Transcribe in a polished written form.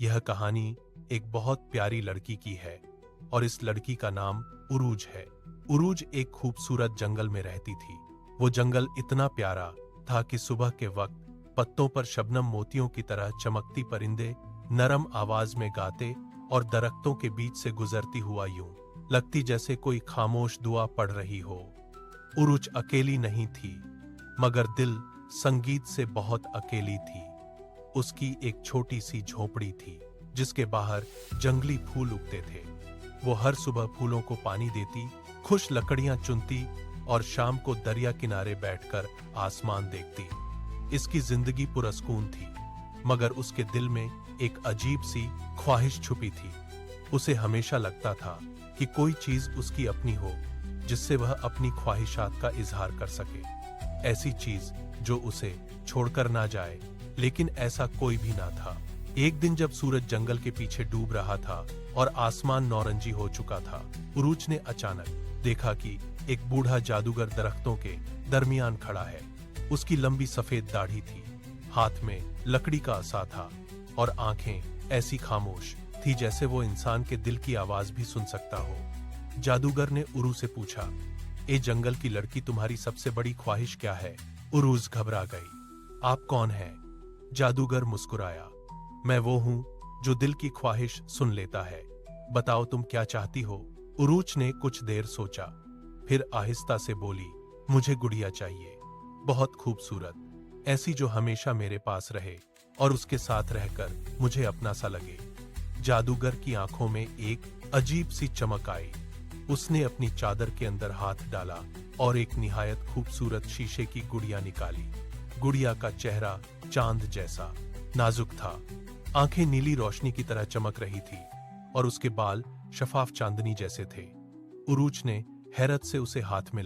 यह कहानी एक बहुत प्यारी लड़की की है और इस लड़की का नाम उरूज है। उरूज एक खूबसूरत जंगल में रहती थी। वो जंगल इतना प्यारा था कि सुबह के वक्त पत्तों पर शबनम मोतियों की तरह चमकती परिंदे नरम आवाज में गाते और दरख्तों के बीच से गुजरती हुआ यूं लगती जैसे कोई खामोश दुआ पढ़ रही हो। उरूज अकेली नहीं थी, मगर दिल संगीत से बहुत अकेली थी। उसकी एक छोटी सी झोपड़ी थी जिसके बाहर जंगली फूल उगते थे। वो हर सुबह फूलों को पानी देती, खुश लकड़ियां चुनती और शाम को दरिया किनारे बैठकर आसमान देखती। इसकी जिंदगी पुरस्कून थी, मगर उसके दिल में एक अजीब सी ख्वाहिश छुपी थी। उसे हमेशा लगता था कि कोई चीज उसकी अपनी हो जिससे वह अपनी ख्वाहिशात का इजहार कर सके। ऐसी चीज जो उसे छोड़कर ना जाए, लेकिन ऐसा कोई भी ना था। एक दिन जब सूरज जंगल के पीछे डूब रहा था और आसमान नौरंगी हो चुका था, उरूज ने अचानक देखा कि एक बूढ़ा जादूगर दरख्तों के दरमियान खड़ा है। उसकी लंबी सफेद दाढ़ी थी, हाथ में लकड़ी का असा था और आंखें ऐसी खामोश थी जैसे वो इंसान के दिल की आवाज भी सुन सकता हो। जादूगर ने उरू से पूछा, ए जंगल की लड़की, तुम्हारी सबसे बड़ी ख्वाहिश क्या है? उरूज घबरा गई। आप कौन हैं? जादूगर मुस्कुराया, मैं वो हूं जो दिल की ख्वाहिश सुन लेता है। बताओ तुम क्या चाहती हो? उरूज ने कुछ देर सोचा, फिर आहिस्ता से बोली, मुझे गुड़िया चाहिए, बहुत खूबसूरत, ऐसी जो हमेशा मेरे पास रहे और उसके साथ रहकर मुझे अपना सा लगे। जादूगर की आंखों में एक अजीब सी चमक आई। उसने अपनी चादर के अंदर हाथ डाला और एक निहायत खूबसूरत शीशे की गुड़िया निकाली। गुड़िया का चेहरा चांद जैसा नाजुक था, आंखें नीली रोशनी की तरह चमक रही थी और उसके बाल शफाफ चांदनी जैसे थे। उरूज ने हैरत से उसे हाथ में